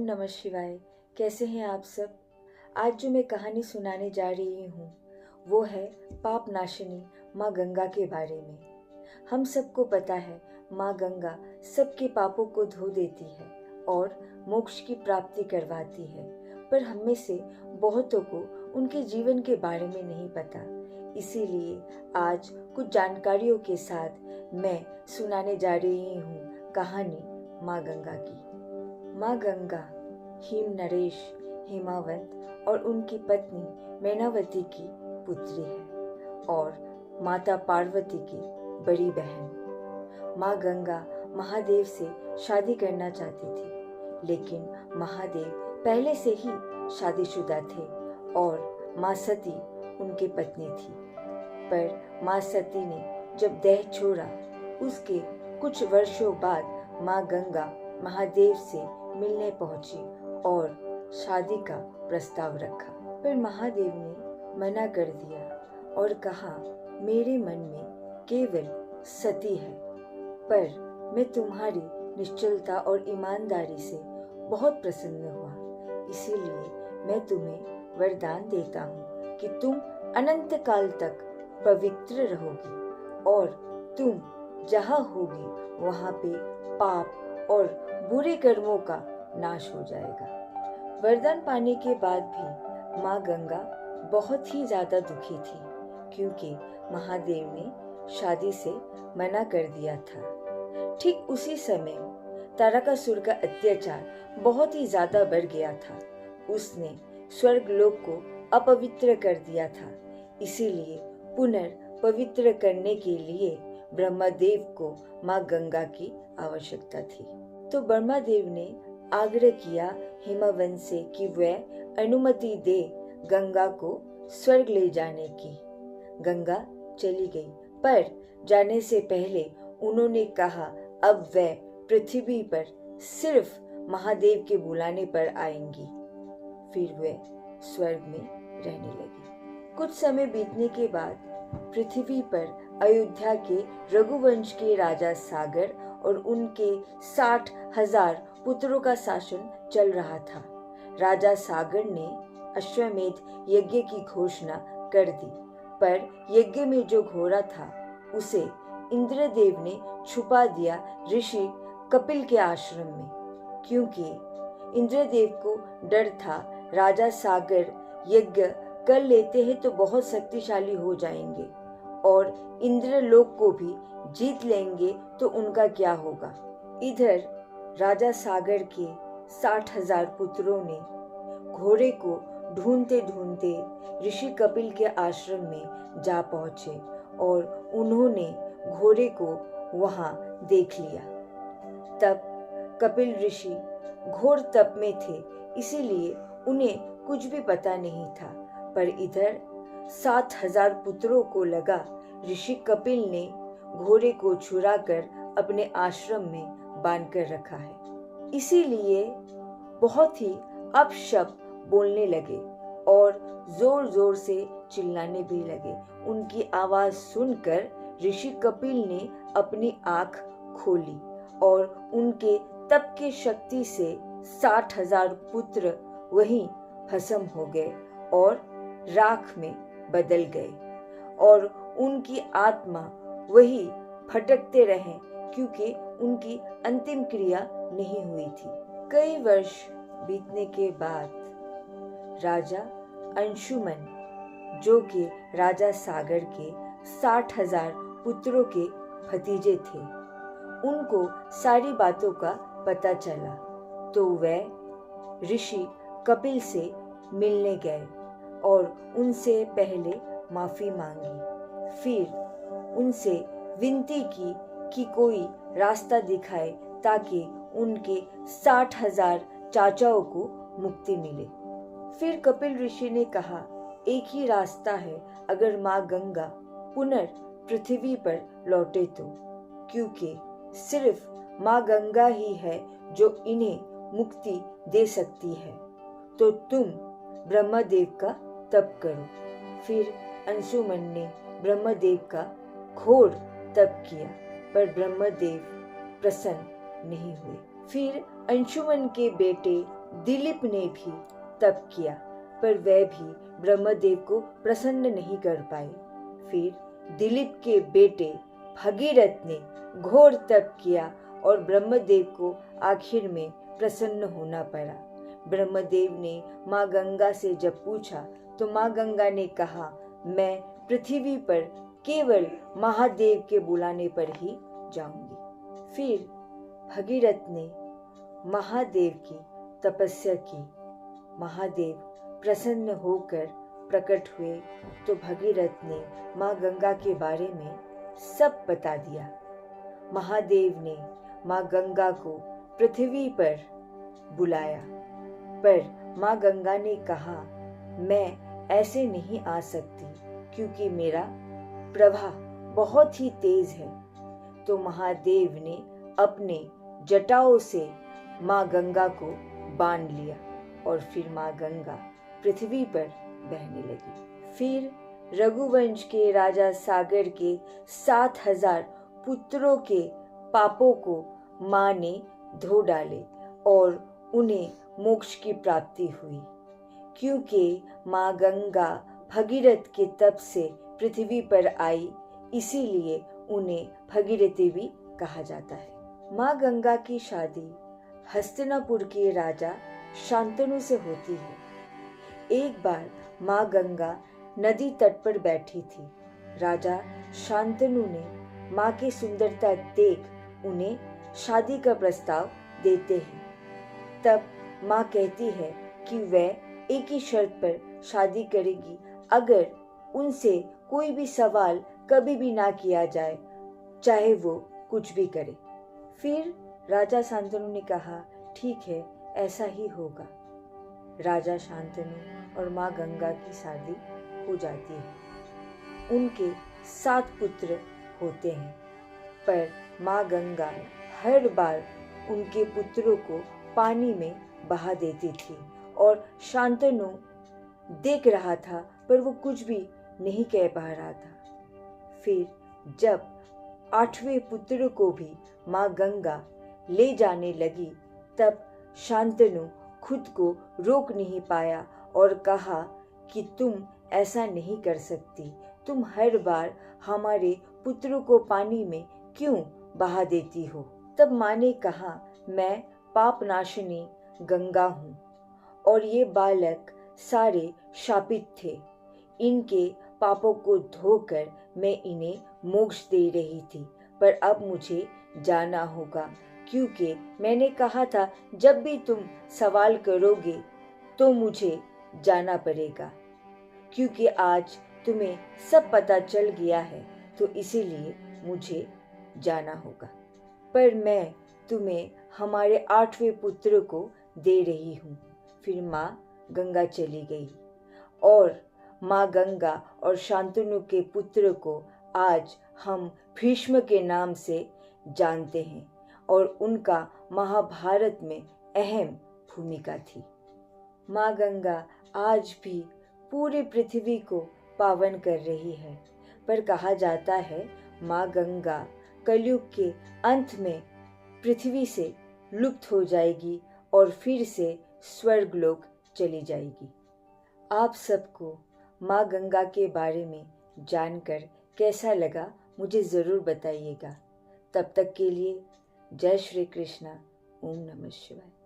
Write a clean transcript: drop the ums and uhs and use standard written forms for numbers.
नमः शिवाय। कैसे हैं आप सब। आज जो मैं कहानी सुनाने जा रही हूँ वो है पाप नाशिनी माँ गंगा के बारे में। हम सबको पता है माँ गंगा सबके पापों को धो देती है और मोक्ष की प्राप्ति करवाती है, पर हम में से बहुतों को उनके जीवन के बारे में नहीं पता। इसीलिए आज कुछ जानकारियों के साथ मैं सुनाने जा रही हूँ कहानी माँ गंगा की। माँ गंगा हिम नरेश, हिमावंत और उनकी पत्नी मैनावती की पुत्री है और माता पार्वती की बड़ी बहन। माँ गंगा महादेव से शादी करना चाहती थी, लेकिन महादेव पहले से ही शादीशुदा थे और माँ सती उनकी पत्नी थी। पर माँ सती ने जब देह छोड़ा, उसके कुछ वर्षों बाद माँ गंगा महादेव से मिलने पहुंची और शादी का प्रस्ताव रखा, पर महादेव ने मना कर दिया और कहा, मेरे मन में केवल सती है, पर मैं तुम्हारी निश्चलता और ईमानदारी से बहुत प्रसन्न हुआ। इसीलिए मैं तुम्हें वरदान देता हूँ कि तुम अनंत काल तक पवित्र रहोगी और तुम जहाँ होगी वहाँ पे पाप और बुरे कर्मों का नाश हो जाएगा। वरदान पाने के बाद भी माँ गंगा बहुत ही ज्यादा दुखी थी, क्योंकि महादेव ने शादी से मना कर दिया था। ठीक उसी समय तारकासुर का अत्याचार बहुत ही ज्यादा बढ़ गया था। उसने स्वर्ग लोक को अपवित्र कर दिया था। इसीलिए पुनर्पवित्र करने के लिए ब्रह्मदेव को माँ गंगा की आवश्यकता थी। तो ब्रह्मदेव ने आग्रह किया हिमवंत से कि वह अनुमति दे गंगा को स्वर्ग ले जाने की। गंगा चली गई, पर जाने से पहले उन्होंने कहा अब वह पृथ्वी पर सिर्फ महादेव के बुलाने पर आएंगी। फिर वह स्वर्ग में रहने लगी। कुछ समय बीतने के बाद पृथ्वी पर अयोध्या के रघुवंश के राजा सागर और उनके 60,000 पुत्रों का शासन चल रहा था। राजा सागर ने अश्वमेध यज्ञ की घोषणा कर दी, पर यज्ञ में जो घोड़ा था उसे इंद्रदेव ने छुपा दिया ऋषि कपिल के आश्रम में, क्योंकि इंद्रदेव को डर था राजा सागर यज्ञ कर लेते हैं तो बहुत शक्तिशाली हो जाएंगे और इंद्रलोक को भी जीत लेंगे तो उनका क्या होगा। इधर राजा सागर के 60,000 पुत्रों ने घोड़े को ढूंढते ढूंढते ऋषि कपिल के आश्रम में जा पहुंचे और उन्होंने घोड़े को वहां देख लिया। तब कपिल ऋषि घोर तप में थे, इसीलिए उन्हें कुछ भी पता नहीं था। पर इधर 7,000 पुत्रों को लगा ऋषि कपिल ने घोड़े को छुड़ाकर अपने आश्रम में बांध कर रखा है। इसीलिए बहुत ही अपशब्द बोलने लगे और जोर जोर से चिल्लाने भी लगे। उनकी आवाज सुनकर ऋषि कपिल ने अपनी आंख खोली और उनके तप की शक्ति से 60,000 पुत्र वहीं भस्म हो गए और राख में बदल गए और उनकी आत्मा वही भटकते रहे, क्योंकि उनकी अंतिम क्रिया नहीं हुई थी। कई वर्ष बीतने के बाद राजा अंशुमन, जो कि राजा सागर के 60,000 पुत्रों के भतीजे थे, उनको सारी बातों का पता चला, तो वह ऋषि कपिल से मिलने गए और उनसे पहले माफी मांगी। फिर उनसे विनती की कि कोई रास्ता दिखाए ताकि उनके 60,000 चाचाओं को मुक्ति मिले। फिर कपिल ऋषि ने कहा, एक ही रास्ता है, अगर माँ गंगा पुनर्पृथ्वी पर लौटे तो, क्योंकि सिर्फ माँ गंगा ही है जो इन्हें मुक्ति दे सकती है। तो तुम ब्रह्मदेव का तप करो। फिर अंशुमन ने ब्रह्मदेव का घोर तप किया, पर ब्रह्मदेव प्रसन्न नहीं हुए। फिर अंशुमन के बेटे दिलीप ने भी तप किया, पर वह भी ब्रह्मदेव को प्रसन्न नहीं कर पाए। फिर दिलीप के बेटे भगीरथ ने घोर तप किया और ब्रह्मदेव को आखिर में प्रसन्न होना पड़ा। ब्रह्मदेव ने माँ गंगा से जब पूछा तो माँ गंगा ने कहा, मैं पृथ्वी पर केवल महादेव के बुलाने पर ही जाऊंगी। फिर भगीरथ ने महादेव की तपस्या की। महादेव प्रसन्न होकर प्रकट हुए तो भगीरथ ने माँ गंगा के बारे में सब बता दिया। महादेव ने माँ गंगा को पृथ्वी पर बुलाया, पर माँ गंगा ने कहा, मैं ऐसे नहीं आ सकती क्योंकि मेरा प्रवाह बहुत ही तेज है। तो महादेव ने अपने जटाओं से माँ गंगा को बांध लिया और फिर माँ गंगा पृथ्वी पर बहने लगी। फिर रघुवंश के राजा सागर के 7,000 पुत्रों के पापों को माँ ने धो डाले और उन्हें मोक्ष की प्राप्ति हुई। क्योंकि माँ गंगा भगीरथ के तप से पृथ्वी पर आई, इसीलिए उन्हें भगीरथी भी कहा जाता है। माँ गंगा की शादी हस्तिनापुर के राजा शांतनु से होती है। एक बार माँ गंगा नदी तट पर बैठी थी। राजा शांतनु ने माँ की सुंदरता देख उन्हें शादी का प्रस्ताव देते हैं। तब माँ कहती है कि वह एक ही शर्त पर शादी करेगी, अगर उनसे कोई भी सवाल कभी भी ना किया जाए, चाहे वो कुछ भी करे। फिर राजा शांतनु ने कहा, ठीक है, ऐसा ही होगा। राजा शांतनु और माँ गंगा की शादी हो जाती है। उनके 7 पुत्र होते हैं, पर माँ गंगा हर बार उनके पुत्रों को पानी में बहा देती थी और शांतनु देख रहा था, पर वो कुछ भी नहीं कह पा रहा था। फिर जब 8वें पुत्र को भी माँ गंगा ले जाने लगी, तब शांतनु खुद को रोक नहीं पाया और कहा कि तुम ऐसा नहीं कर सकती, तुम हर बार हमारे पुत्रों को पानी में क्यों बहा देती हो। तब माँ ने कहा, मैं पापनाशिनी गंगा हूँ और ये बालक सारे शापित थे। इनके पापों को धोकर मैं इन्हें मोक्ष दे रही थी, पर अब मुझे जाना होगा, क्योंकि मैंने कहा था जब भी तुम सवाल करोगे तो मुझे जाना पड़ेगा। क्योंकि आज तुम्हें सब पता चल गया है, तो इसीलिए मुझे जाना होगा। पर मैं तुम्हें हमारे 8वें पुत्र को दे रही हूँ। फिर माँ गंगा चली गई और माँ गंगा और शांतनु के पुत्र को आज हम भीष्म के नाम से जानते हैं और उनका महाभारत में अहम भूमिका थी। माँ गंगा आज भी पूरी पृथ्वी को पावन कर रही है, पर कहा जाता है माँ गंगा कलयुग के अंत में पृथ्वी से लुप्त हो जाएगी और फिर से स्वर्गलोक चली जाएगी। आप सबको माँ गंगा के बारे में जानकर कैसा लगा मुझे ज़रूर बताइएगा। तब तक के लिए जय श्री कृष्णा। ओम नमः शिवाय।